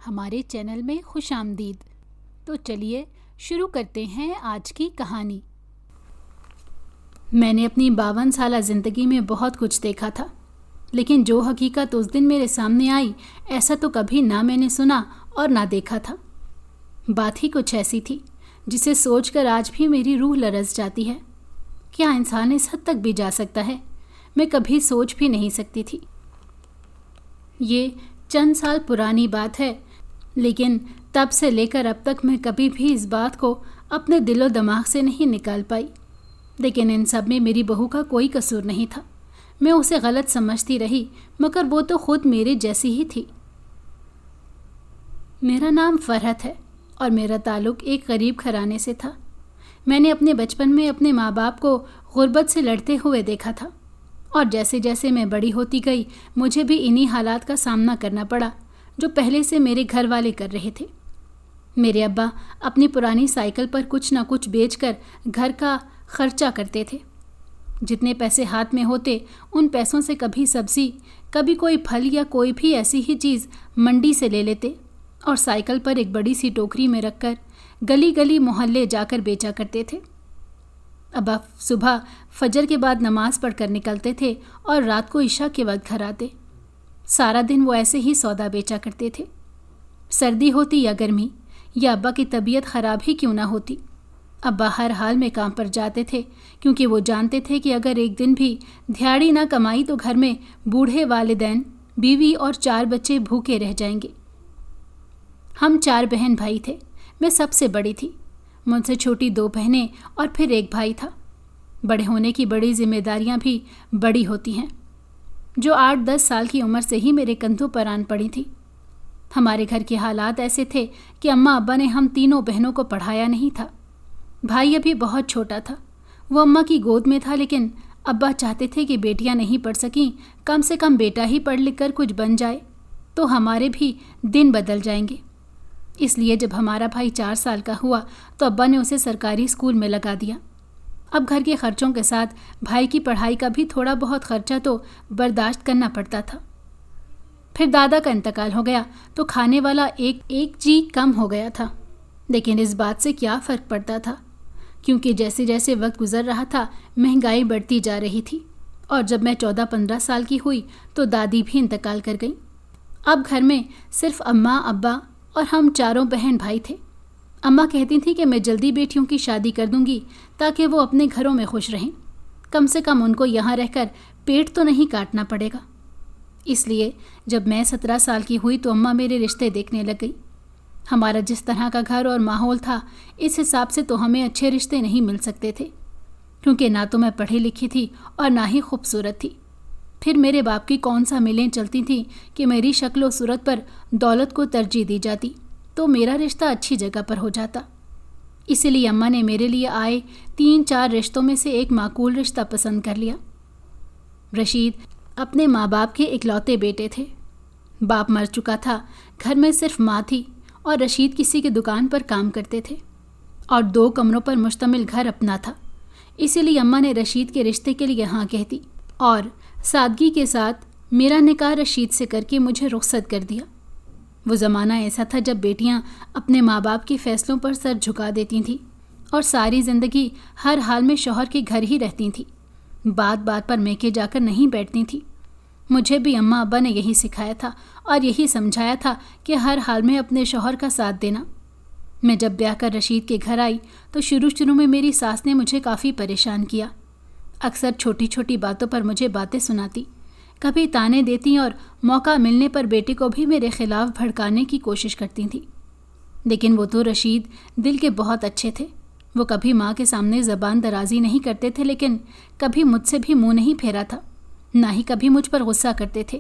ہمارے چینل میں خوش آمدید۔ تو چلیے شروع کرتے ہیں آج کی کہانی۔ میں نے اپنی 52 سالہ زندگی میں بہت کچھ دیکھا تھا، لیکن جو حقیقت اس دن میرے سامنے آئی ایسا تو کبھی نہ میں نے سنا اور نہ دیکھا تھا۔ بات ہی کچھ ایسی تھی جسے سوچ کر آج بھی میری روح لرز جاتی ہے۔ کیا انسان اس حد تک بھی جا سکتا ہے؟ میں کبھی سوچ بھی نہیں سکتی تھی۔ یہ چند سال پرانی بات ہے، لیکن تب سے لے کر اب تک میں کبھی بھی اس بات کو اپنے دل و دماغ سے نہیں نکال پائی۔ لیکن ان سب میں میری بہو کا کوئی قصور نہیں تھا۔ میں اسے غلط سمجھتی رہی، مگر وہ تو خود میرے جیسی ہی تھی۔ میرا نام فرحت ہے اور میرا تعلق ایک غریب گھرانے سے تھا۔ میں نے اپنے بچپن میں اپنے ماں باپ کو غربت سے لڑتے ہوئے دیکھا تھا، اور جیسے جیسے میں بڑی ہوتی گئی مجھے بھی انہی حالات کا سامنا کرنا پڑا جو پہلے سے میرے گھر والے کر رہے تھے۔ میرے ابا اپنی پرانی سائیکل پر کچھ نہ کچھ بیچ کر گھر کا خرچہ کرتے تھے۔ جتنے پیسے ہاتھ میں ہوتے ان پیسوں سے کبھی سبزی، کبھی کوئی پھل یا کوئی بھی ایسی ہی چیز منڈی سے لے لیتے اور سائیکل پر ایک بڑی سی ٹوکری میں رکھ کر گلی گلی محلے جا کر بیچا کرتے تھے۔ ابا صبح فجر کے بعد نماز پڑھ کر نکلتے تھے اور رات کو عشاء کے وقت گھر آتے۔ سارا دن وہ ایسے ہی سودا بیچا کرتے تھے۔ سردی ہوتی یا گرمی یا ابا کی طبیعت خراب ہی کیوں نہ ہوتی، ابا ہر حال میں کام پر جاتے تھے، کیونکہ وہ جانتے تھے کہ اگر ایک دن بھی دھیاڑی نہ کمائی تو گھر میں بوڑھے والدین، بیوی اور 4 بچے بھوکے رہ جائیں گے۔ ہم 4 بہن بھائی تھے، میں سب سے بڑی تھی۔ مجھ سے چھوٹی 2 بہنیں اور پھر ایک بھائی تھا۔ بڑے ہونے کی بڑی ذمہ داریاں بھی بڑی ہوتی ہیں، جو 8-10 سال کی عمر سے ہی میرے کندھوں پر آن پڑی تھی۔ ہمارے گھر کے حالات ایسے تھے کہ اماں ابا نے ہم تینوں بہنوں کو پڑھایا نہیں تھا۔ بھائی ابھی بہت چھوٹا تھا، وہ اماں کی گود میں تھا، لیکن ابا چاہتے تھے کہ بیٹیاں نہیں پڑھ سکیں، کم سے کم بیٹا ہی پڑھ لکھ کر کچھ بن جائے تو ہمارے بھی دن بدل جائیں گے۔ اس لیے جب ہمارا بھائی 4 سال کا ہوا تو ابا نے اسے سرکاری اسکول میں لگا دیا۔ اب گھر کے خرچوں کے ساتھ بھائی کی پڑھائی کا بھی تھوڑا بہت خرچہ تو برداشت کرنا پڑتا تھا۔ پھر دادا کا انتقال ہو گیا تو کھانے والا ایک چیز کم ہو گیا تھا، لیکن اس بات سے کیا فرق پڑتا تھا، کیونکہ جیسے جیسے وقت گزر رہا تھا مہنگائی بڑھتی جا رہی تھی، اور جب میں 14-15 سال کی ہوئی تو دادی بھی انتقال کر گئیں۔ اب گھر میں صرف اماں ابا اور ہم 4 بہن بھائی تھے۔ اماں کہتی تھیں کہ میں جلدی بیٹیوں کی شادی کر دوں گی تاکہ وہ اپنے گھروں میں خوش رہیں، کم سے کم ان کو یہاں رہ کر پیٹ تو نہیں کاٹنا پڑے گا۔ اس لیے جب میں 17 سال کی ہوئی تو اماں میرے رشتے دیکھنے لگ گئی۔ ہمارا جس طرح کا گھر اور ماحول تھا اس حساب سے تو ہمیں اچھے رشتے نہیں مل سکتے تھے، کیونکہ نہ تو میں پڑھی لکھی تھی اور نہ ہی خوبصورت تھی۔ پھر میرے باپ کی کون سا ملیں چلتی تھیں کہ میری شکل و صورت پر دولت کو ترجیح دی جاتی تو میرا رشتہ اچھی جگہ پر ہو جاتا۔ اسی لیے اماں نے میرے لیے آئے 3-4 رشتوں میں سے ایک معقول رشتہ پسند کر لیا۔ رشید اپنے ماں باپ کے اکلوتے بیٹے تھے۔ باپ مر چکا تھا، گھر میں صرف ماں تھی اور رشید کسی کی دکان پر کام کرتے تھے، اور 2 کمروں پر مشتمل گھر اپنا تھا۔ اسی لیے اماں نے رشید کے رشتے کے لیے ہاں کہہ دی اور سادگی کے ساتھ میرا نکاح رشید سے کر کے مجھے رخصت کر دیا۔ وہ زمانہ ایسا تھا جب بیٹیاں اپنے ماں باپ کے فیصلوں پر سر جھکا دیتی تھیں اور ساری زندگی ہر حال میں شوہر کے گھر ہی رہتی تھیں، بات بات پر میکے جا کر نہیں بیٹھتی تھیں۔ مجھے بھی اماں ابا نے یہی سکھایا تھا اور یہی سمجھایا تھا کہ ہر حال میں اپنے شوہر کا ساتھ دینا۔ میں جب بیاہ کر رشید کے گھر آئی تو شروع میں میری ساس نے مجھے کافی پریشان کیا۔ اکثر چھوٹی چھوٹی باتوں پر مجھے باتیں سناتی، کبھی تانے دیتی اور موقع ملنے پر بیٹے کو بھی میرے خلاف بھڑکانے کی کوشش کرتی تھیں۔ لیکن وہ تو رشید دل کے بہت اچھے تھے۔ وہ کبھی ماں کے سامنے زبان درازی نہیں کرتے تھے، لیکن کبھی مجھ سے بھی منہ نہیں پھیرا تھا، نہ ہی کبھی مجھ پر غصہ کرتے تھے،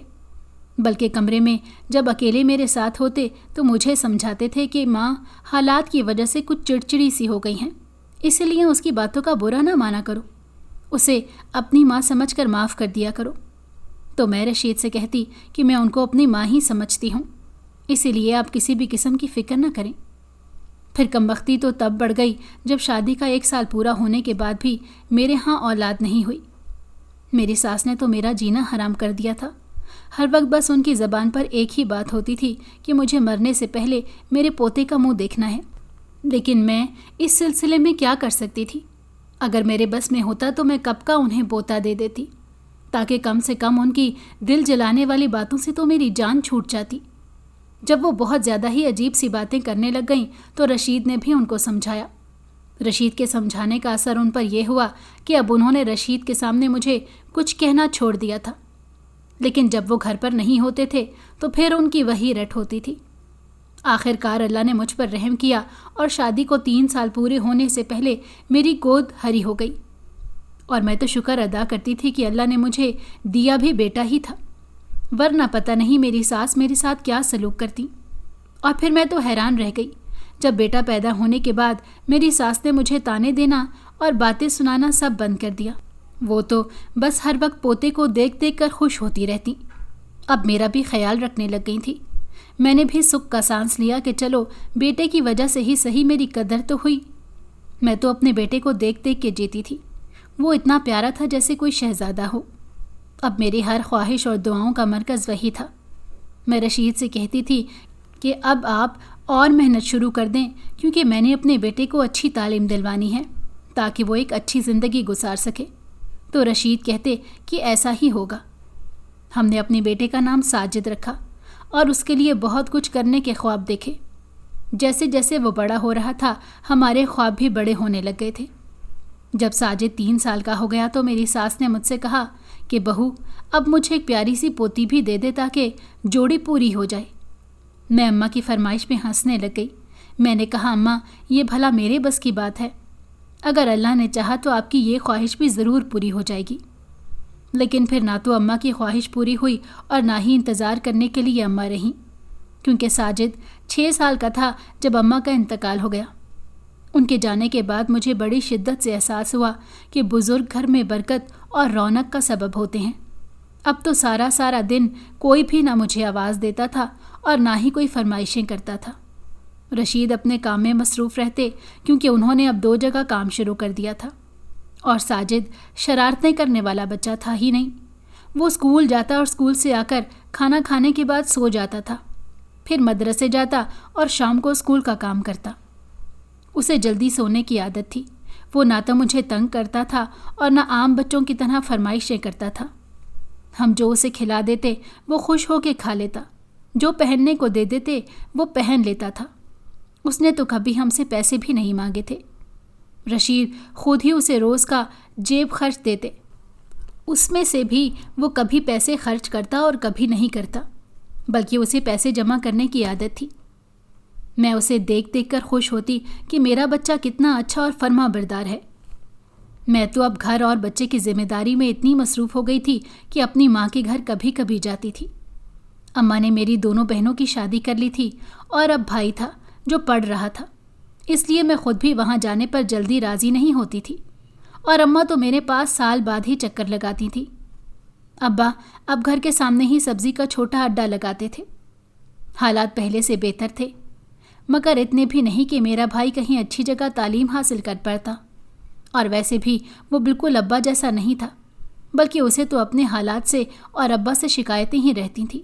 بلکہ کمرے میں جب اکیلے میرے ساتھ ہوتے تو مجھے سمجھاتے تھے کہ ماں حالات کی وجہ سے کچھ چڑچڑی سی ہو گئی ہیں، اسی لیے اس کی باتوں کا برا نہ مانا کرو، اسے اپنی ماں سمجھ کر معاف کر دیا کرو۔ تو میں رشید سے کہتی کہ میں ان کو اپنی ماں ہی سمجھتی ہوں، اسی لیے آپ کسی بھی قسم کی فکر نہ کریں۔ پھر کمبختی تو تب بڑھ گئی جب شادی کا 1 سال پورا ہونے کے بعد بھی میرے ہاں اولاد نہیں ہوئی۔ میری ساس نے تو میرا جینا حرام کر دیا تھا، हर वक्त बस उनकी ज़बान पर एक ही बात होती थी कि मुझे मरने से पहले मेरे पोते का मुंह देखना है। लेकिन मैं इस सिलसिले में क्या कर सकती थी? अगर मेरे बस में होता तो मैं कब का उन्हें पोता दे देती, ताकि कम से कम उनकी दिल जलाने वाली बातों से तो मेरी जान छूट जाती। जब वो बहुत ज़्यादा ही अजीब सी बातें करने लग गईं तो रशीद ने भी उनको समझाया। रशीद के समझाने का असर उन पर यह हुआ कि अब उन्होंने रशीद के सामने मुझे कुछ कहना छोड़ दिया था। लेकिन जब वो घर पर नहीं होते थे तो फिर उनकी वही रट होती थी। आखिरकार अल्लाह ने मुझ पर रहम किया और शादी को 3 साल पूरे होने से पहले मेरी गोद हरी हो गई। और मैं तो शुक्र अदा करती थी कि अल्लाह ने मुझे दिया भी बेटा ही था, वरना पता नहीं मेरी सास मेरे साथ क्या सलूक करती। और फिर मैं तो हैरान रह गई जब बेटा पैदा होने के बाद मेरी सास ने मुझे ताने देना और बातें सुनाना सब बंद कर दिया। वो तो बस हर वक्त पोते को देख देख कर खुश होती रहती। अब मेरा भी ख्याल रखने लग गई थी। मैंने भी सुख का सांस लिया कि चलो बेटे की वजह से ही सही मेरी कदर तो हुई। मैं तो अपने बेटे को देख देख के जीती थी। वो इतना प्यारा था जैसे कोई शहजादा हो। अब मेरी हर ख्वाहिश और दुआओं का मरकज़ वही था। मैं रशीद से कहती थी कि अब आप और मेहनत शुरू कर दें, क्योंकि मैंने अपने बेटे को अच्छी तालीम दिलवानी है ताकि वो एक अच्छी ज़िंदगी गुजार सके। तो रशीद कहते कि ऐसा ही होगा। हमने अपने बेटे का नाम साजिद रखा और उसके लिए बहुत कुछ करने के ख्वाब देखे। जैसे जैसे वो बड़ा हो रहा था हमारे ख्वाब भी बड़े होने लग गए थे। जब साजिद 3 साल का हो गया तो मेरी सास ने मुझसे कहा कि बहू, अब मुझे एक प्यारी सी पोती भी दे दे ताकि जोड़ी पूरी हो जाए। मैं अम्मा की फरमाइश में हंसने लग गई। मैंने कहा, अम्मा, ये भला मेरे बस की बात है? अगर अल्लाह ने चाहा तो आपकी ये ख्वाहिश भी ज़रूर पूरी हो जाएगी। लेकिन फिर ना तो अम्मा की ख्वाहिश पूरी हुई और ना ही इंतज़ार करने के लिए अम्मा रहीं, क्योंकि साजिद 6 साल का था जब अम्मा का इंतकाल हो गया। उनके जाने के बाद मुझे बड़ी शिद्दत से एहसास हुआ कि बुज़ुर्ग घर में बरकत और रौनक का सबब होते हैं। अब तो सारा सारा दिन कोई भी ना मुझे आवाज़ देता था और ना ही कोई फरमाइशें करता था। रशीद अपने काम में मसरूफ़ रहते, क्योंकि उन्होंने अब 2 जगह काम शुरू कर दिया था। और साजिद शरारतें करने वाला बच्चा था ही नहीं। वो स्कूल जाता और स्कूल से आकर खाना खाने के बाद सो जाता था, फिर मदरसे जाता और शाम को स्कूल का काम करता। उसे जल्दी सोने की आदत थी। वो ना तो मुझे तंग करता था और ना आम बच्चों की तरह फरमाइशें करता था। हम जो उसे खिला देते वो खुश होकर खा लेता, जो पहनने को दे देते वो पहन लेता था। उसने तो कभी हमसे पैसे भी नहीं मांगे थे। रशीद खुद ही उसे रोज़ का जेब खर्च देते, उसमें से भी वो कभी पैसे खर्च करता और कभी नहीं करता, बल्कि उसे पैसे जमा करने की आदत थी। मैं उसे देख देख कर खुश होती कि मेरा बच्चा कितना अच्छा और फर्मा बरदार है। मैं तो अब घर और बच्चे की जिम्मेदारी में इतनी मसरूफ़ हो गई थी कि अपनी माँ के घर कभी कभी जाती थी। अम्मा ने मेरी दोनों बहनों की शादी कर ली थी और अब भाई था जो पढ़ रहा था, इसलिए मैं खुद भी वहाँ जाने पर जल्दी राज़ी नहीं होती थी। और अम्मा तो मेरे पास साल बाद ही चक्कर लगाती थी। अब्बा अब घर के सामने ही सब्ज़ी का छोटा अड्डा लगाते थे। हालात पहले से बेहतर थे, मगर इतने भी नहीं कि मेरा भाई कहीं अच्छी जगह तालीम हासिल कर पाता। और वैसे भी वो बिल्कुल अब्बा जैसा नहीं था, बल्कि उसे तो अपने हालात से और अब्बा से शिकायतें ही रहती थीं।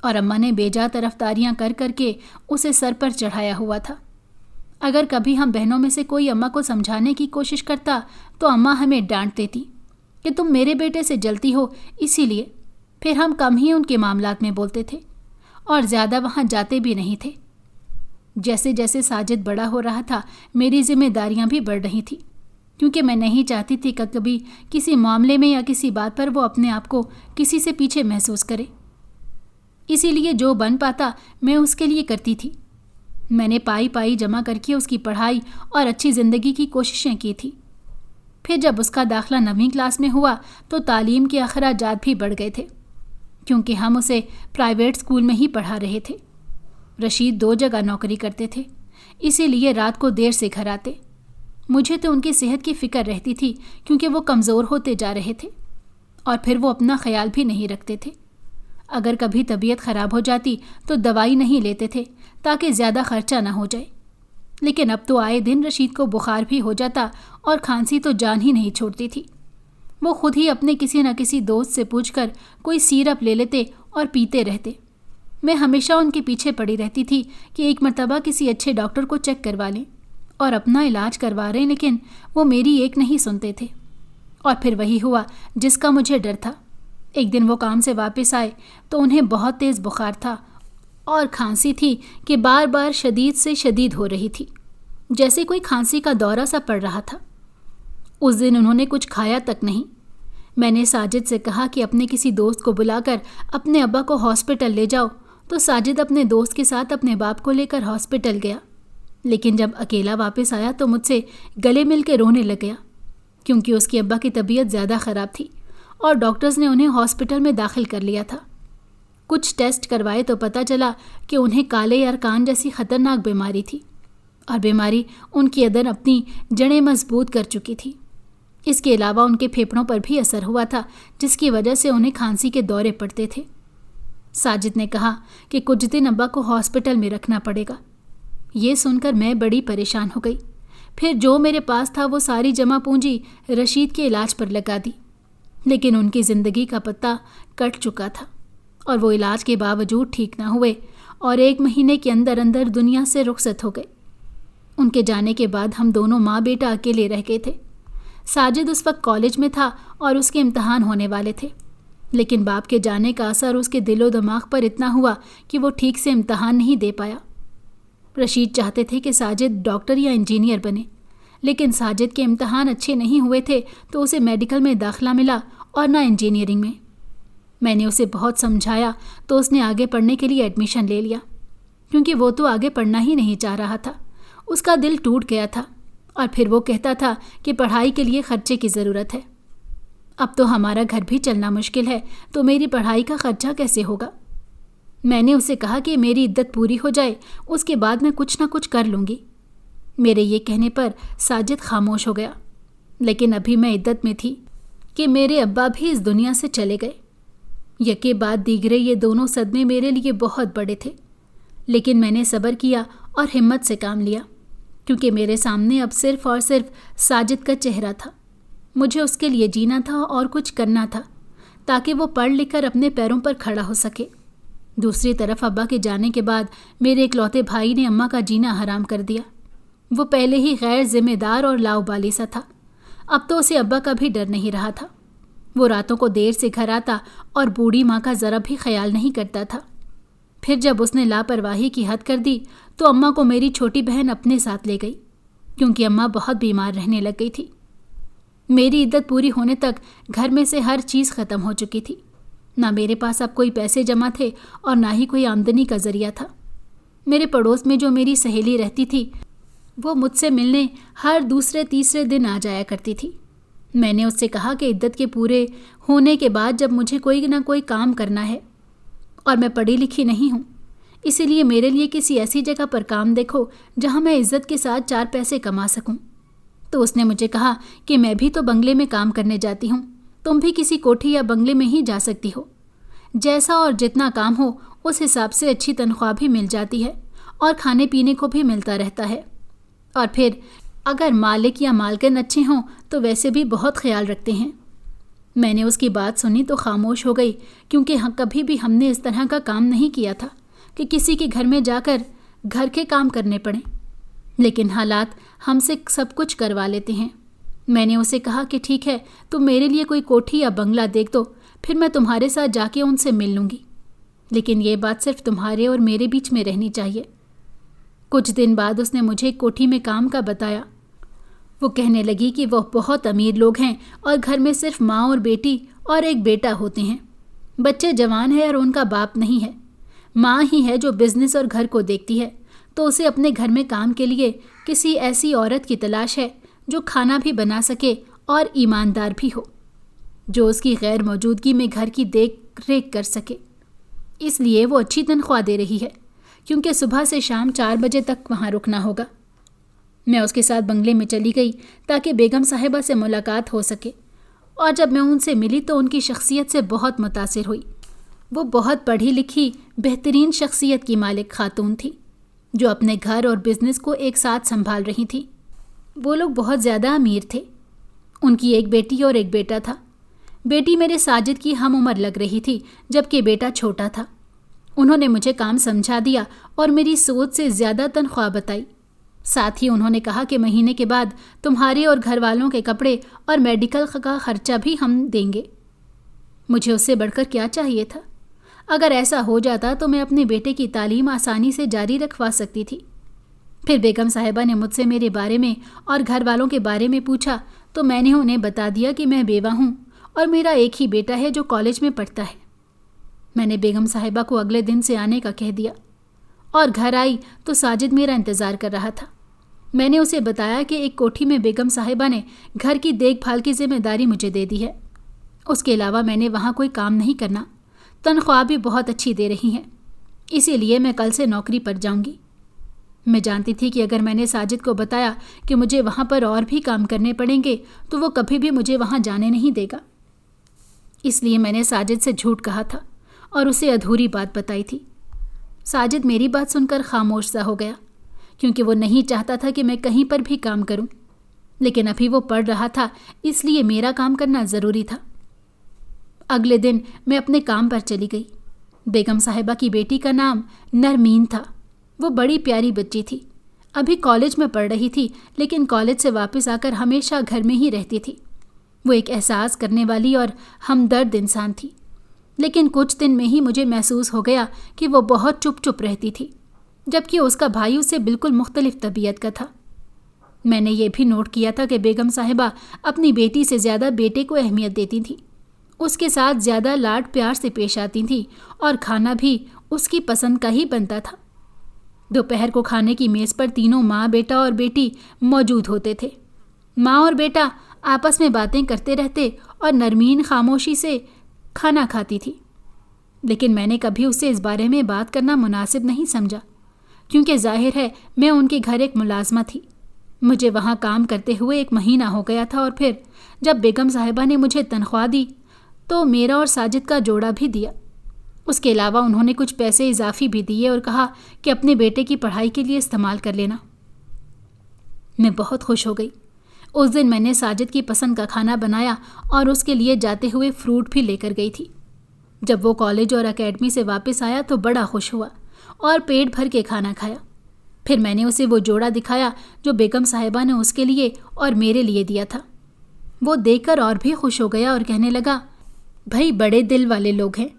और अम्मा ने बेजा तरफदारियाँ कर करके उसे सर पर चढ़ाया हुआ था। अगर कभी हम बहनों में से कोई अम्मा को समझाने की कोशिश करता तो अम्मा हमें डांट देती कि तुम मेरे बेटे से जलती हो, इसीलिए। फिर हम कम ही उनके मामलात में बोलते थे और ज़्यादा वहाँ जाते भी नहीं थे। जैसे जैसे साजिद बड़ा हो रहा था मेरी जिम्मेदारियाँ भी बढ़ रही थी, क्योंकि मैं नहीं चाहती थी कि कभी किसी मामले में या किसी बात पर वो अपने आप को किसी से पीछे महसूस करे। इसीलिए जो बन पाता मैं उसके लिए करती थी। मैंने पाई पाई जमा करके उसकी पढ़ाई और अच्छी ज़िंदगी की कोशिशें की थी। फिर जब उसका दाखिला 9वीं क्लास में हुआ तो तालीम के अखराजात भी बढ़ गए थे, क्योंकि हम उसे प्राइवेट स्कूल में ही पढ़ा रहे थे। रशीद 2 जगह नौकरी करते थे, इसीलिए रात को देर से घर आते। मुझे तो उनकी सेहत की फ़िक्र रहती थी, क्योंकि वो कमज़ोर होते जा रहे थे और फिर वो अपना ख्याल भी नहीं रखते थे। अगर कभी तबीयत ख़राब हो जाती तो दवाई नहीं लेते थे ताकि ज़्यादा खर्चा ना हो जाए। लेकिन अब तो आए दिन रशीद को बुखार भी हो जाता और खांसी तो जान ही नहीं छोड़ती थी। वो खुद ही अपने किसी न किसी दोस्त से पूछकर कोई सिरप ले लेते और पीते रहते। मैं हमेशा उनके पीछे पड़ी रहती थी कि एक मर्तबा किसी अच्छे डॉक्टर को चेक करवा लें और अपना इलाज करवा रहे, लेकिन वो मेरी एक नहीं सुनते थे। और फिर वही हुआ जिसका मुझे डर था। एक दिन वो काम से वापस आए तो उन्हें बहुत तेज़ बुखार था और खांसी थी कि बार बार शदीद से शदीद हो रही थी, जैसे कोई खांसी का दौरा सा पड़ रहा था। उस दिन उन्होंने कुछ खाया तक नहीं। मैंने साजिद से कहा कि अपने किसी दोस्त को बुलाकर अपने अब्बा को हॉस्पिटल ले जाओ, तो साजिद अपने दोस्त के साथ अपने बाप को लेकर हॉस्पिटल गया। लेकिन जब अकेला वापस आया तो मुझसे गले मिल के रोने लग गया, क्योंकि उसकी अब्बा की तबीयत ज़्यादा ख़राब थी और डॉक्टर्स ने उन्हें हॉस्पिटल में दाखिल कर लिया था। कुछ टेस्ट करवाए तो पता चला कि उन्हें काले अरकान जैसी ख़तरनाक बीमारी थी और बीमारी उनके अंदर अपनी जड़ें मजबूत कर चुकी थी। इसके अलावा उनके फेफड़ों पर भी असर हुआ था, जिसकी वजह से उन्हें खांसी के दौरे पड़ते थे। साजिद ने कहा कि कुछ दिन अब्बा को हॉस्पिटल में रखना पड़ेगा। ये सुनकर मैं बड़ी परेशान हो गई। फिर जो मेरे पास था वो सारी जमा पूंजी रशीद के इलाज पर लगा दी, लेकिन उनकी ज़िंदगी का पत्ता कट चुका था और वो इलाज के बावजूद ठीक ना हुए और 1 महीने के अंदर अंदर दुनिया से रुखसत हो गए। उनके जाने के बाद हम दोनों माँ बेटा अकेले रह गए थे। साजिद उस वक्त कॉलेज में था और उसके इम्तहान होने वाले थे, लेकिन बाप के जाने का असर उसके दिलो दिमाग पर इतना हुआ कि वो ठीक से इम्तहान नहीं दे पाया। रशीद चाहते थे कि साजिद डॉक्टर या इंजीनियर बने, लेकिन साजिद के इम्तहान अच्छे नहीं हुए थे तो उसे मेडिकल में दाखिला मिला और ना इंजीनियरिंग में। मैंने उसे बहुत समझाया तो उसने आगे पढ़ने के लिए एडमिशन ले लिया, क्योंकि वो तो आगे पढ़ना ही नहीं चाह रहा था। उसका दिल टूट गया था और फिर वो कहता था कि पढ़ाई के लिए खर्चे की ज़रूरत है। अब तो हमारा घर भी चलना मुश्किल है, तो मेरी पढ़ाई का खर्चा कैसे होगा। मैंने उसे कहा कि मेरी इद्दत पूरी हो जाए, उसके बाद मैं कुछ ना कुछ कर लूँगी। मेरे ये कहने पर साजिद खामोश हो गया, लेकिन अभी मैं इद्दत में थी कि मेरे अब्बा भी इस दुनिया से चले गए। यके बाद दीगरे ये दोनों सदमे मेरे लिए बहुत बड़े थे, लेकिन मैंने सब्र किया और हिम्मत से काम लिया, क्योंकि मेरे सामने अब सिर्फ़ और सिर्फ साजिद का चेहरा था। मुझे उसके लिए जीना था और कुछ करना था, ताकि वो पढ़ लिख कर अपने पैरों पर खड़ा हो सके। दूसरी तरफ अब्बा के जाने के बाद मेरे इकलौते भाई ने अम्मा का जीना हराम कर दिया। वो पहले ही गैर जिम्मेदार और लाउबाली सा था, अब तो उसे अब्बा का भी डर नहीं रहा था। वो रातों को देर से घर आता और बूढ़ी माँ का ज़रा भी ख्याल नहीं करता था। फिर जब उसने लापरवाही की हद कर दी तो अम्मा को मेरी छोटी बहन अपने साथ ले गई, क्योंकि अम्मा बहुत बीमार रहने लग गई थी। मेरी इद्दत पूरी होने तक घर में से हर चीज़ ख़त्म हो चुकी थी। ना मेरे पास अब कोई पैसे जमा थे और ना ही कोई आमदनी का ज़रिया था। मेरे पड़ोस में जो मेरी सहेली रहती थी वो मुझसे मिलने हर दूसरे तीसरे दिन आ जाया करती थी। मैंने उससे कहा कि इद्दत के पूरे होने के बाद जब मुझे कोई ना कोई काम करना है और मैं पढ़ी लिखी नहीं हूँ, इसीलिए मेरे लिए किसी ऐसी जगह पर काम देखो जहाँ मैं इज़्ज़त के साथ 4 पैसे कमा सकूँ। तो उसने मुझे कहा कि मैं भी तो बंगले में काम करने जाती हूँ, तुम भी किसी कोठी या बंगले में ही जा सकती हो। जैसा और जितना काम हो उस हिसाब से अच्छी तनख्वाह भी मिल जाती है और खाने पीने को भी मिलता रहता है। और फिर अगर मालिक या मालकिन अच्छे हों तो वैसे भी बहुत ख्याल रखते हैं। मैंने उसकी बात सुनी तो खामोश हो गई, क्योंकि कभी भी हमने इस तरह का काम नहीं किया था कि किसी के घर में जाकर घर के काम करने पड़े, लेकिन हालात हमसे सब कुछ करवा लेते हैं। मैंने उसे कहा कि ठीक है, तुम मेरे लिए कोई कोठी या बंगला देख दो, फिर मैं तुम्हारे साथ जाके उनसे मिल लूँगी, लेकिन ये बात सिर्फ तुम्हारे और मेरे बीच में रहनी चाहिए। कुछ दिन बाद उसने मुझे कोठी में काम का बताया। वो कहने लगी कि वह बहुत अमीर लोग हैं और घर में सिर्फ माँ और बेटी और एक बेटा होते हैं। बच्चे जवान हैं और उनका बाप नहीं है। माँ ही है जो बिज़नेस और घर को देखती है, तो उसे अपने घर में काम के लिए किसी ऐसी औरत की तलाश है जो खाना भी बना सके और ईमानदार भी हो, जो उसकी गैर मौजूदगी में घर की देख रेख कर सके। इसलिए वो अच्छी तनख्वाह दे रही है, क्योंकि सुबह से शाम 4 बजे तक वहाँ रुकना होगा। मैं उसके साथ बंगले में चली गई ताकि बेगम साहिबा से मुलाकात हो सके, और जब मैं उनसे मिली तो उनकी शख्सियत से बहुत मुतासिर हुई। वो बहुत पढ़ी लिखी बेहतरीन शख्सियत की मालिक खातून थी, जो अपने घर और बिज़नेस को एक साथ संभाल रही थी। वो लोग बहुत ज़्यादा अमीर थे। उनकी एक बेटी और एक बेटा था बेटी मेरे साजिद की हम उम्र लग रही थी, जबकि बेटा छोटा था। उन्होंने मुझे काम समझा दिया और मेरी सोच से ज़्यादा तनख्वाह बताई। साथ ही उन्होंने कहा कि महीने के बाद तुम्हारे और घर वालों के कपड़े और मेडिकल का खर्चा भी हम देंगे। मुझे उससे बढ़कर क्या चाहिए था? अगर ऐसा हो जाता तो मैं अपने बेटे की तालीम आसानी से जारी रखवा सकती थी। फिर बेगम साहिबा ने मुझसे मेरे बारे में और घर वालों के बारे में पूछा तो मैंने उन्हें बता दिया कि मैं बेवा हूँ और मेरा एक ही बेटा है जो कॉलेज में पढ़ता है। मैंने बेगम साहिबा को अगले दिन से आने का कह दिया और घर आई तो साजिद मेरा इंतज़ार कर रहा था। मैंने उसे बताया कि एक कोठी में बेगम साहिबा ने घर की देखभाल की जिम्मेदारी मुझे दे दी है। उसके अलावा मैंने वहाँ कोई काम नहीं करना, तनख्वाह भी बहुत अच्छी दे रही हैं, इसीलिए मैं कल से नौकरी पर जाऊँगी। मैं जानती थी कि अगर मैंने साजिद को बताया कि मुझे वहाँ पर और भी काम करने पड़ेंगे तो वो कभी भी मुझे वहाँ जाने नहीं देगा। इसलिए मैंने साजिद से झूठ कहा था और उसे अधूरी बात बताई थी। साजिद मेरी बात सुनकर खामोश सा हो गया, क्योंकि वो नहीं चाहता था कि मैं कहीं पर भी काम करूं। लेकिन अभी वो पढ़ रहा था, इसलिए मेरा काम करना ज़रूरी था। अगले दिन मैं अपने काम पर चली गई। बेगम साहिबा की बेटी का नाम नरमीन था। वो बड़ी प्यारी बच्ची थी। अभी कॉलेज में पढ़ रही थी, लेकिन कॉलेज से वापस आकर हमेशा घर में ही रहती थी। वो एक एहसास करने वाली और हमदर्द इंसान थी। लेकिन कुछ दिन में ही मुझे महसूस हो गया कि वो बहुत चुप चुप रहती थी, जबकि उसका भाई उससे बिल्कुल मुख्तलिफ तबीयत का था। मैंने ये भी नोट किया था कि बेगम साहिबा अपनी बेटी से ज़्यादा बेटे को अहमियत देती थी, उसके साथ ज़्यादा लाड प्यार से पेश आती थी और खाना भी उसकी पसंद का ही बनता था। दोपहर को खाने की मेज़ पर तीनों माँ, बेटा और बेटी मौजूद होते थे। माँ और बेटा आपस में बातें करते रहते और नरमीन खामोशी से खाना खाती थी। लेकिन मैंने कभी उससे इस बारे में बात करना मुनासिब नहीं समझा, क्योंकि जाहिर है मैं उनके घर एक मुलाजमा थी। मुझे वहाँ काम करते हुए 1 महीना हो गया था और फिर जब बेगम साहिबा ने मुझे तनख्वाह दी तो मेरा और साजिद का जोड़ा भी दिया। उसके अलावा उन्होंने कुछ पैसे इजाफी भी दिए और कहा कि अपने बेटे की पढ़ाई के लिए इस्तेमाल कर लेना। मैं बहुत खुश हो गई। उस दिन मैंने साजिद की पसंद का खाना बनाया और उसके लिए जाते हुए फ्रूट भी लेकर गई थी। जब वो कॉलेज और एकेडमी से वापस आया तो बड़ा खुश हुआ और पेट भर के खाना खाया। फिर मैंने उसे वो जोड़ा दिखाया जो बेगम साहिबा ने उसके लिए और मेरे लिए दिया था। वो देखकर और भी खुश हो गया और कहने लगा, भाई बड़े दिल वाले लोग हैं।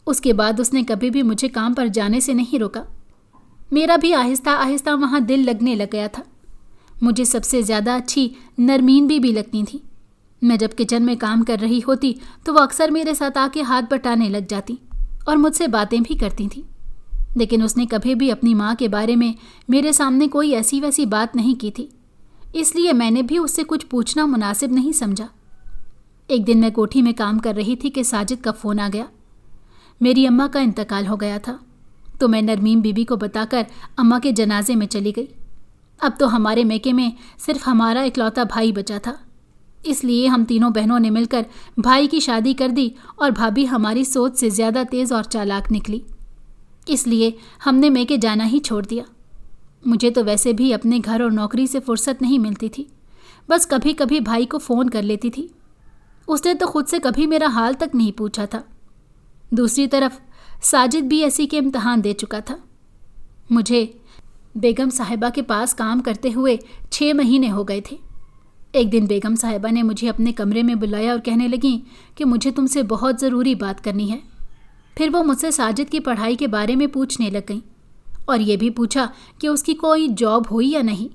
उसके बाद उसने कभी भी मुझे काम पर जाने से नहीं रोका। मेरा भी आहिस्ता आहिस्ता वहाँ दिल लगने लग गया था। मुझे सबसे ज़्यादा अच्छी नरमीन भी लगती थी। मैं जब किचन में काम कर रही होती तो वो अक्सर मेरे साथ आके हाथ बटाने लग जाती और मुझसे बातें भी करती थी। लेकिन उसने कभी भी अपनी माँ के बारे में मेरे सामने कोई ऐसी वैसी बात नहीं की थी, इसलिए मैंने भी उससे कुछ पूछना मुनासिब नहीं समझा। एक दिन मैं कोठी में काम कर रही थी कि साजिद का फ़ोन आ गया। मेरी अम्मा का इंतकाल हो गया था, तो मैं नरमीन बीबी को बताकर अम्मा के जनाजे में चली गई। अब तो हमारे मैके में सिर्फ हमारा इकलौता भाई बचा था, इसलिए हम तीनों बहनों ने मिलकर भाई की शादी कर दी और भाभी हमारी सोच से ज़्यादा तेज़ और चालाक निकली, इसलिए हमने मैके जाना ही छोड़ दिया। मुझे तो वैसे भी अपने घर और नौकरी से फुर्सत नहीं मिलती थी, बस कभी कभी भाई को फ़ोन कर लेती थी। उसने तो खुद से कभी मेरा हाल तक नहीं पूछा था। दूसरी तरफ साजिद भी ऐसी के इम्तहान दे चुका था। मुझे बेगम साहिबा के पास काम करते हुए 6 महीने हो गए थे। एक दिन बेगम साहिबा ने मुझे अपने कमरे में बुलाया और कहने लगी कि मुझे तुमसे बहुत ज़रूरी बात करनी है। फिर वो मुझसे साजिद की पढ़ाई के बारे में पूछने लग गईं और ये भी पूछा कि उसकी कोई जॉब हुई या नहीं।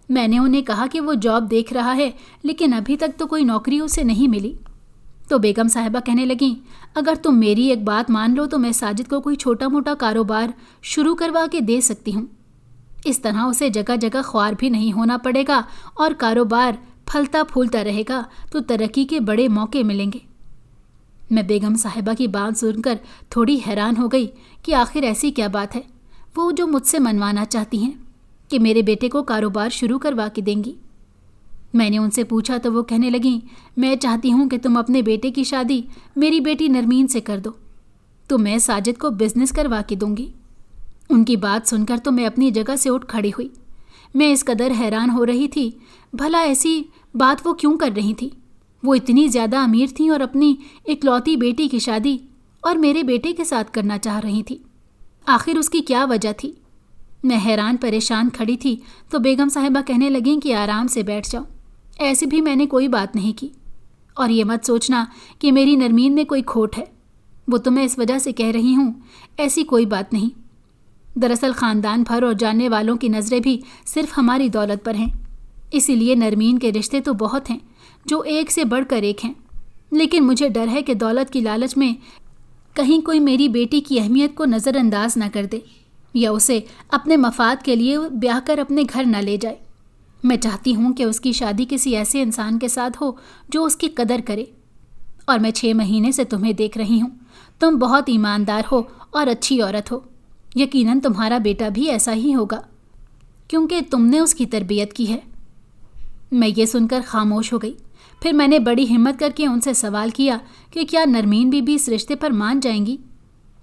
मैंने उन्हें कहा कि वो जॉब देख रहा है, लेकिन अभी तक तो कोई नौकरी उसे नहीं मिली। तो बेगम साहिबा कहने लगीं, अगर तुम मेरी एक बात मान लो तो मैं साजिद को कोई छोटा मोटा कारोबार शुरू करवा के दे सकती हूँ। इस तरह उसे जगह जगह ख्वार भी नहीं होना पड़ेगा और कारोबार फलता फूलता रहेगा तो तरक्की के बड़े मौके मिलेंगे। मैं बेगम साहिबा की बात सुनकर थोड़ी हैरान हो गई कि आखिर ऐसी क्या बात है वो जो मुझसे मनवाना चाहती हैं कि मेरे बेटे को कारोबार शुरू करवा के देंगी। मैंने उनसे पूछा तो वो कहने लगीं, मैं चाहती हूँ कि तुम अपने बेटे की शादी मेरी बेटी नरमीन से कर दो, तो मैं साजिद को बिजनेस करवा के दूंगी। उनकी बात सुनकर तो मैं अपनी जगह से उठ खड़ी हुई। मैं इस कदर हैरान हो रही थी, भला ऐसी बात वो क्यों कर रही थी। वो इतनी ज़्यादा अमीर थीं और अपनी इकलौती बेटी की शादी और मेरे बेटे के साथ करना चाह रही थी। आखिर उसकी क्या वजह थी? मैं हैरान परेशान खड़ी थी तो बेगम साहिबा कहने लगीं कि आराम से बैठ जाओ, ऐसी भी मैंने कोई बात नहीं की। और ये मत सोचना कि मेरी नरमीन में कोई खोट है, वो तो मैं इस वजह से कह रही हूँ, ऐसी कोई बात नहीं। दरअसल ख़ानदान भर और जानने वालों की नज़रें भी सिर्फ हमारी दौलत पर हैं, इसीलिए नरमीन के रिश्ते तो बहुत हैं जो एक से बढ़कर एक हैं, लेकिन मुझे डर है कि दौलत की लालच में कहीं कोई मेरी बेटी की अहमियत को नज़रअंदाज न कर दे या उसे अपने मफाद के लिए ब्याह कर अपने घर न ले जाए। मैं चाहती हूँ कि उसकी शादी किसी ऐसे इंसान के साथ हो जो उसकी कदर करे। और मैं 6 महीने से तुम्हें देख रही हूँ, तुम बहुत ईमानदार हो और अच्छी औरत हो। यकीनन तुम्हारा बेटा भी ऐसा ही होगा, क्योंकि तुमने उसकी तरबियत की है। मैं ये सुनकर खामोश हो गई। फिर मैंने बड़ी हिम्मत करके उनसे सवाल किया कि क्या नरमीन बीबी इस रिश्ते पर मान जाएंगी?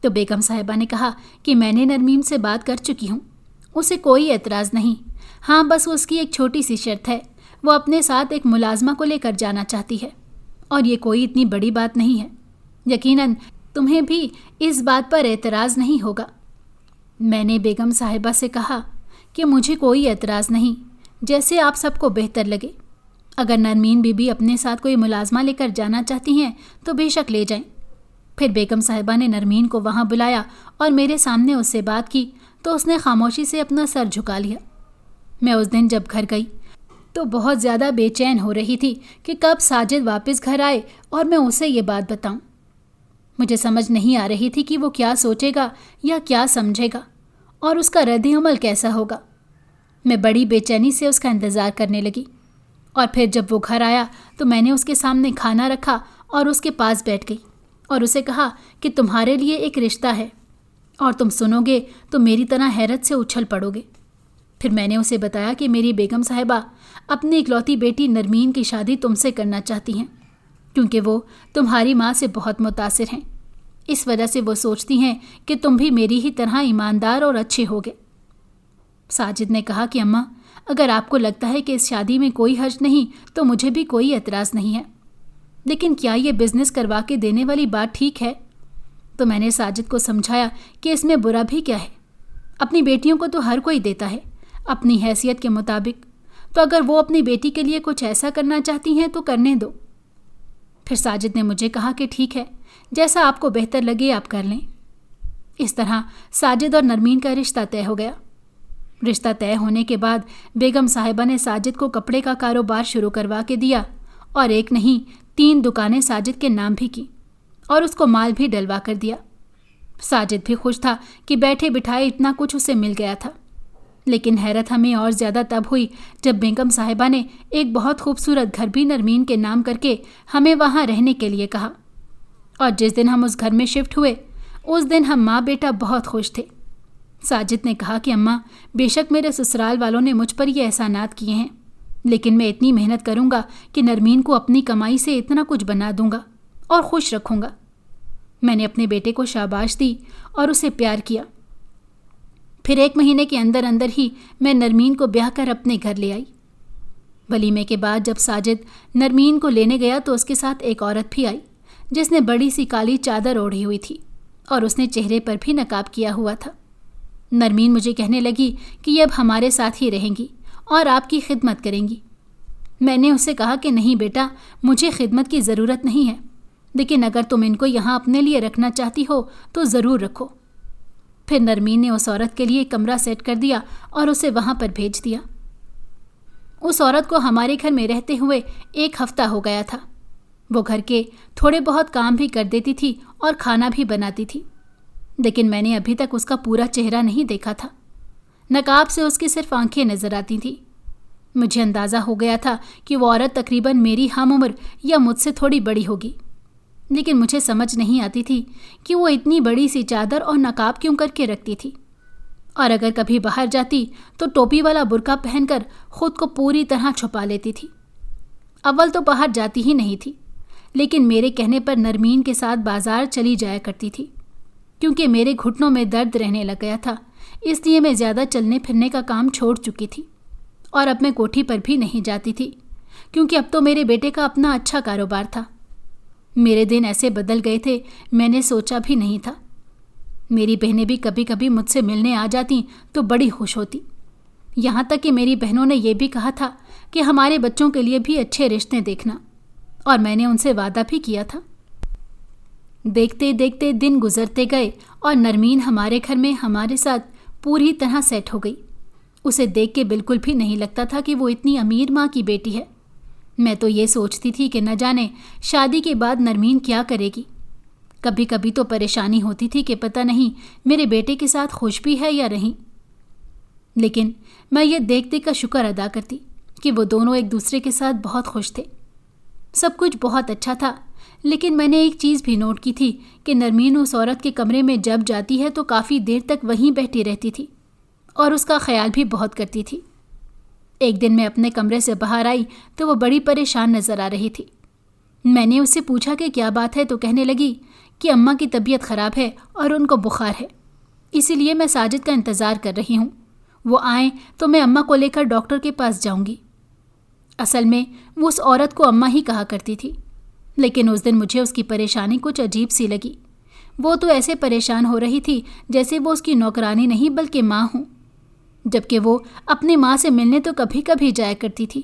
तो बेगम साहिबा ने कहा कि मैंने नरमीन से बात कर चुकी हूँ, उसे कोई एतराज़ नहीं। हाँ, बस उसकी एक छोटी सी शर्त है, वो अपने साथ एक मुलाजमा को लेकर जाना चाहती है, और ये कोई इतनी बड़ी बात नहीं है। यकीनन तुम्हें भी इस बात पर एतराज़ नहीं होगा। मैंने बेगम साहिबा से कहा कि मुझे कोई एतराज़ नहीं, जैसे आप सबको बेहतर लगे। अगर नरमीन बीबी अपने साथ कोई मुलाजमा लेकर जाना चाहती हैं तो बेशक ले जाएं। फिर बेगम साहिबा ने नरमीन को वहाँ बुलाया और मेरे सामने उससे बात की तो उसने खामोशी से अपना सर झुका लिया। मैं उस दिन जब घर गई तो बहुत ज़्यादा बेचैन हो रही थी कि कब साजिद वापस घर आए और मैं उसे ये बात बताऊं। मुझे समझ नहीं आ रही थी कि वो क्या सोचेगा या क्या समझेगा और उसका रद्द-ए-अमल कैसा होगा। मैं बड़ी बेचैनी से उसका इंतज़ार करने लगी और फिर जब वो घर आया तो मैंने उसके सामने खाना रखा और उसके पास बैठ गई और उसे कहा कि तुम्हारे लिए एक रिश्ता है और तुम सुनोगे तो मेरी तरह हैरत से उछल पड़ोगे। फिर मैंने उसे बताया कि मेरी बेगम साहिबा अपनी इकलौती बेटी नरमीन की शादी तुमसे करना चाहती हैं, क्योंकि वो तुम्हारी माँ से बहुत मुतासिर हैं। इस वजह से वो सोचती हैं कि तुम भी मेरी ही तरह ईमानदार और अच्छे होगे। साजिद ने कहा कि अम्मा, अगर आपको लगता है कि इस शादी में कोई हर्ज नहीं तो मुझे भी कोई एतराज़ नहीं है, लेकिन क्या ये बिज़नेस करवा के देने वाली बात ठीक है? तो मैंने साजिद को समझाया कि इसमें बुरा भी क्या है, अपनी बेटियों को तो हर कोई देता है अपनी हैसियत के मुताबिक, तो अगर वो अपनी बेटी के लिए कुछ ऐसा करना चाहती हैं तो करने दो। फिर साजिद ने मुझे कहा कि ठीक है, जैसा आपको बेहतर लगे आप कर लें। इस तरह साजिद और नरमीन का रिश्ता तय हो गया। रिश्ता तय होने के बाद बेगम साहिबा ने साजिद को कपड़े का कारोबार शुरू करवा के दिया और एक नहीं 3 दुकानें साजिद के नाम भी की और उसको माल भी डलवा कर दिया। साजिद भी खुश था कि बैठे बिठाए इतना कुछ उसे मिल गया था, लेकिन हैरत हमें और ज़्यादा तब हुई जब बेगम साहिबा ने एक बहुत खूबसूरत घर भी नरमीन के नाम करके हमें वहाँ रहने के लिए कहा। और जिस दिन हम उस घर में शिफ्ट हुए उस दिन हम माँ बेटा बहुत खुश थे। साजिद ने कहा कि अम्मा, बेशक मेरे ससुराल वालों ने मुझ पर ये एहसानात किए हैं, लेकिन मैं इतनी मेहनत करूँगा कि नरमीन को अपनी कमाई से इतना कुछ बना दूँगा और खुश रखूँगा। मैंने अपने बेटे को शाबाश दी और उसे प्यार किया। फिर 1 महीने के अंदर अंदर ही मैं नरमीन को ब्याह कर अपने घर ले आई। वलीमे के बाद जब साजिद नरमीन को लेने गया तो उसके साथ एक औरत भी आई जिसने बड़ी सी काली चादर ओढ़ी हुई थी और उसने चेहरे पर भी नकाब किया हुआ था। नरमीन मुझे कहने लगी कि ये अब हमारे साथ ही रहेंगी और आपकी खिदमत करेंगी। मैंने उससे कहा कि नहीं बेटा, मुझे खिदमत की ज़रूरत नहीं है, लेकिन अगर तुम इनको यहाँ अपने लिए रखना चाहती हो तो ज़रूर रखो। फिर नरमीन ने उस औरत के लिए कमरा सेट कर दिया और उसे वहाँ पर भेज दिया। उस औरत को हमारे घर में रहते हुए 1 हफ्ता हो गया था। वो घर के थोड़े बहुत काम भी कर देती थी और खाना भी बनाती थी, लेकिन मैंने अभी तक उसका पूरा चेहरा नहीं देखा था। नकाब से उसकी सिर्फ आंखें नजर आती थी। मुझे अंदाज़ा हो गया था कि वो औरत तकरीबन मेरी हम उम्र या मुझसे थोड़ी बड़ी होगी, लेकिन मुझे समझ नहीं आती थी कि वो इतनी बड़ी सी चादर और नकाब क्यों करके रखती थी, और अगर कभी बाहर जाती तो टोपी वाला बुर्का पहनकर खुद को पूरी तरह छुपा लेती थी। अव्वल तो बाहर जाती ही नहीं थी, लेकिन मेरे कहने पर नरमीन के साथ बाजार चली जाया करती थी। क्योंकि मेरे घुटनों में दर्द रहने लग गया था, इसलिए मैं ज़्यादा चलने फिरने का काम छोड़ चुकी थी और अब मैं कोठी पर भी नहीं जाती थी। کیونکہ اب تو میرے بیٹے کا اپنا اچھا کاروبار تھا۔ میرے دن ایسے بدل گئے تھے میں نے سوچا بھی نہیں تھا۔ میری بہنیں بھی کبھی کبھی مجھ سے ملنے آ جاتی تو بڑی خوش ہوتی، یہاں تک کہ میری بہنوں نے یہ بھی کہا تھا کہ ہمارے بچوں کے لیے بھی اچھے رشتے دیکھنا، اور میں نے ان سے وعدہ بھی کیا تھا۔ دیکھتے دیکھتے دن گزرتے گئے اور نرمین ہمارے گھر میں ہمارے ساتھ پوری طرح سیٹ ہو گئی۔ اسے دیکھ کے بالکل بھی نہیں لگتا تھا کہ وہ اتنی امیر ماں کی بیٹی ہے۔ میں تو یہ سوچتی تھی کہ نہ جانے شادی کے بعد نرمین کیا کرے گی۔ کبھی کبھی تو پریشانی ہوتی تھی کہ پتہ نہیں میرے بیٹے کے ساتھ خوش بھی ہے یا نہیں، لیکن میں یہ دیکھتے کا شکر ادا کرتی کہ وہ دونوں ایک دوسرے کے ساتھ بہت خوش تھے۔ سب کچھ بہت اچھا تھا، لیکن میں نے ایک چیز بھی نوٹ کی تھی کہ نرمین اس عورت کے کمرے میں جب جاتی ہے تو کافی دیر تک وہیں بیٹھی رہتی تھی اور اس کا خیال بھی بہت کرتی تھی۔ ایک دن میں اپنے کمرے سے باہر آئی تو وہ بڑی پریشان نظر آ رہی تھی۔ میں نے اس سے پوچھا کہ کیا بات ہے تو کہنے لگی کہ اماں کی طبیعت خراب ہے اور ان کو بخار ہے، اسی لیے میں ساجد کا انتظار کر رہی ہوں، وہ آئیں تو میں اماں کو لے کر ڈاکٹر کے پاس جاؤں گی۔ اصل میں وہ اس عورت کو اماں ہی کہا کرتی تھی، لیکن اس دن مجھے اس کی پریشانی کچھ عجیب سی لگی۔ وہ تو ایسے پریشان ہو رہی تھی جیسے وہ اس کی نوکرانی نہیں بلکہ ماں ہوں، جبکہ وہ اپنی ماں سے ملنے تو کبھی کبھی جایا کرتی تھی۔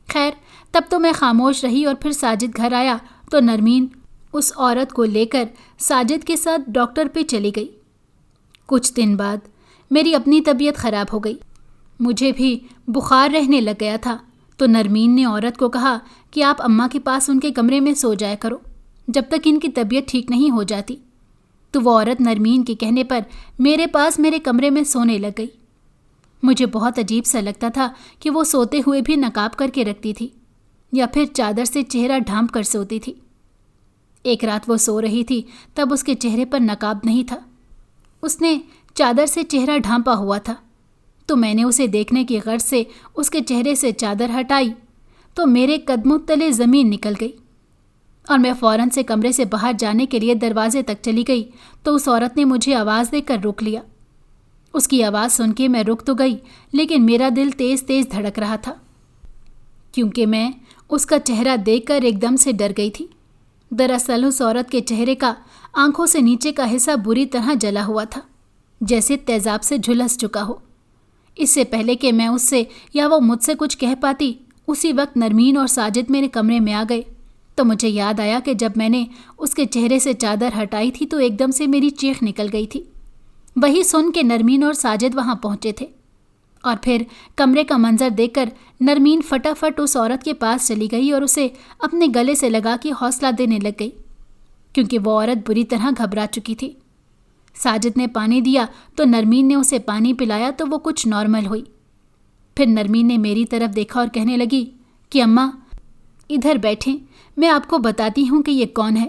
خیر، تب تو میں خاموش رہی اور پھر ساجد گھر آیا تو نرمین اس عورت کو لے کر ساجد کے ساتھ ڈاکٹر پہ چلی گئی۔ کچھ دن بعد میری اپنی طبیعت خراب ہو گئی، مجھے بھی بخار رہنے لگ گیا تھا، تو نرمین نے عورت کو کہا کہ آپ اماں کے پاس ان کے کمرے میں سو جایا کرو جب تک ان کی طبیعت ٹھیک نہیں ہو جاتی۔ تو وہ عورت نرمین کے کہنے پر میرے پاس میرے کمرے میں سونے لگ گئی۔ مجھے بہت عجیب سا لگتا تھا کہ وہ سوتے ہوئے بھی نقاب کر کے رکھتی تھی یا پھر چادر سے چہرہ ڈھانپ کر سوتی تھی۔ ایک رات وہ سو رہی تھی، تب اس کے چہرے پر نقاب نہیں تھا، اس نے چادر سے چہرہ ڈھانپا ہوا تھا۔ تو میں نے اسے دیکھنے کی غرض سے اس کے چہرے سے چادر ہٹائی تو میرے قدموں تلے زمین نکل گئی، اور میں فوراً سے کمرے سے باہر جانے کے لیے دروازے تک چلی گئی تو اس عورت نے مجھے آواز دے کر روک لیا۔ اس کی آواز سن کے میں رک تو گئی، لیکن میرا دل تیز تیز دھڑک رہا تھا، کیونکہ میں اس کا چہرہ دیکھ کر ایک دم سے ڈر گئی تھی۔ دراصل اس عورت کے چہرے کا آنکھوں سے نیچے کا حصہ بری طرح جلا ہوا تھا، جیسے تیزاب سے جھلس چکا ہو۔ اس سے پہلے کہ میں اس سے یا وہ مجھ سے کچھ کہہ پاتی، اسی وقت نرمین اور ساجد میرے کمرے میں آ گئے۔ تو مجھے یاد آیا کہ جب میں نے اس کے چہرے سے چادر ہٹائی تھی تو ایک دم سے میری چیخ نکل گئی تھی۔ وہی سن کے نرمین اور ساجد وہاں پہنچے تھے، اور پھر کمرے کا منظر دیکھ کر نرمین فٹافٹ اس عورت کے پاس چلی گئی اور اسے اپنے گلے سے لگا کے حوصلہ دینے لگ گئی، کیونکہ وہ عورت بری طرح گھبرا چکی تھی۔ ساجد نے پانی دیا تو نرمین نے اسے پانی پلایا تو وہ کچھ نارمل ہوئی۔ پھر نرمین نے میری طرف دیکھا اور کہنے لگی کہ اماں ادھر بیٹھیں، میں آپ کو بتاتی ہوں کہ یہ کون ہے۔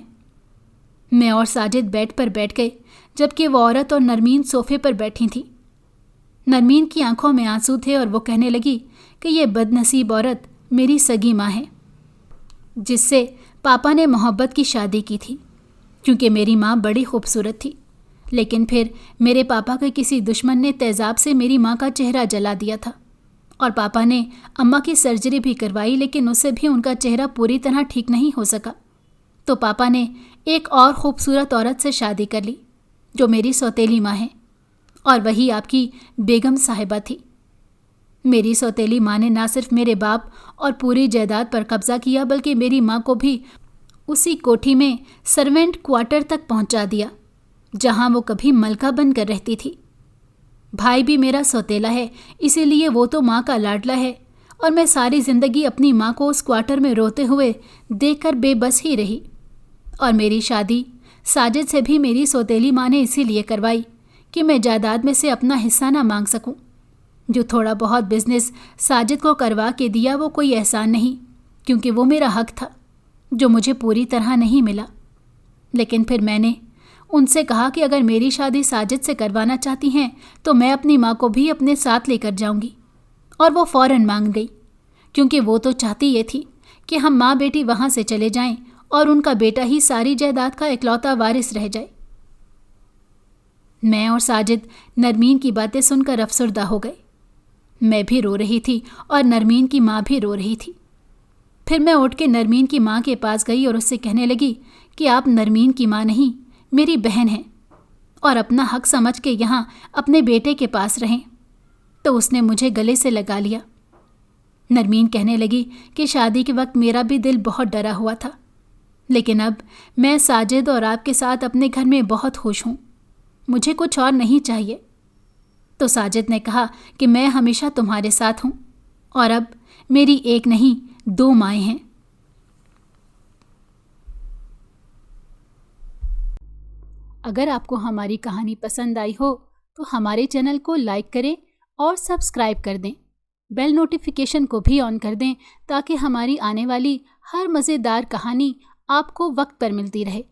میں اور ساجد بیڈ پر بیٹھ گئے، جبکہ وہ عورت اور نرمین صوفے پر بیٹھی تھی۔ نرمین کی آنکھوں میں آنسو تھے اور وہ کہنے لگی کہ یہ بد نصیب عورت میری سگی ماں ہے، جس سے پاپا نے محبت کی شادی کی تھی، کیونکہ میری ماں بڑی خوبصورت تھی، لیکن پھر میرے پاپا کے کسی دشمن نے تیزاب سے میری ماں کا چہرہ جلا دیا تھا، اور پاپا نے اماں کی سرجری بھی کروائی، لیکن اس سے بھی ان کا چہرہ پوری طرح ٹھیک نہیں ہو سکا۔ تو پاپا نے ایک اور خوبصورت عورت سے شادی کر لی جو میری سوتیلی ماں ہے، اور وہی آپ کی بیگم صاحبہ تھی۔ میری سوتیلی ماں نے نہ صرف میرے باپ اور پوری جائیداد پر قبضہ کیا، بلکہ میری ماں کو بھی اسی کوٹھی میں سرونٹ کوارٹر تک پہنچا دیا جہاں وہ کبھی ملکہ بن کر رہتی تھی۔ بھائی بھی میرا سوتیلا ہے، اسی لیے وہ تو ماں کا لاڈلا ہے، اور میں ساری زندگی اپنی ماں کو اس کوارٹر میں روتے ہوئے دیکھ کر بے بس ہی رہی۔ اور میری شادی ساجد سے بھی میری سوتیلی ماں نے اسی لیے کروائی کہ میں جائیداد میں سے اپنا حصہ نہ مانگ سکوں۔ جو تھوڑا بہت بزنس ساجد کو کروا کے دیا وہ کوئی احسان نہیں، کیونکہ وہ میرا حق تھا جو مجھے پوری طرح نہیں ملا۔ لیکن پھر میں نے ان سے کہا کہ اگر میری شادی ساجد سے کروانا چاہتی ہیں تو میں اپنی ماں کو بھی اپنے ساتھ لے کر جاؤں گی، اور وہ فوراً مان گئی، کیونکہ وہ تو چاہتی یہ تھی کہ ہم ماں بیٹی وہاں سے چلے جائیں اور ان کا بیٹا ہی ساری جائیداد کا اکلوتا وارث رہ جائے۔ میں اور ساجد نرمین کی باتیں سن کر افسردہ ہو گئے۔ میں بھی رو رہی تھی اور نرمین کی ماں بھی رو رہی تھی۔ फिर मैं उठ के नरमीन की माँ के पास गई और उससे कहने लगी कि आप नरमीन की माँ नहीं, मेरी बहन हैं, और अपना हक समझ के यहाँ अपने बेटे के पास रहें। तो उसने मुझे गले से लगा लिया। नरमीन कहने लगी कि शादी के वक्त मेरा भी दिल बहुत डरा हुआ था, लेकिन अब मैं साजिद और आपके साथ अपने घर में बहुत खुश हूँ, मुझे कुछ और नहीं चाहिए। तो साजिद ने कहा कि मैं हमेशा तुम्हारे साथ हूँ और अब मेरी एक नहीं 2 माएँ हैं। अगर आपको हमारी कहानी पसंद आई हो तो हमारे चैनल को लाइक करें और सब्सक्राइब कर दें। बेल नोटिफिकेशन को भी ऑन कर दें ताकि हमारी आने वाली हर मज़ेदार कहानी आपको वक्त पर मिलती रहे।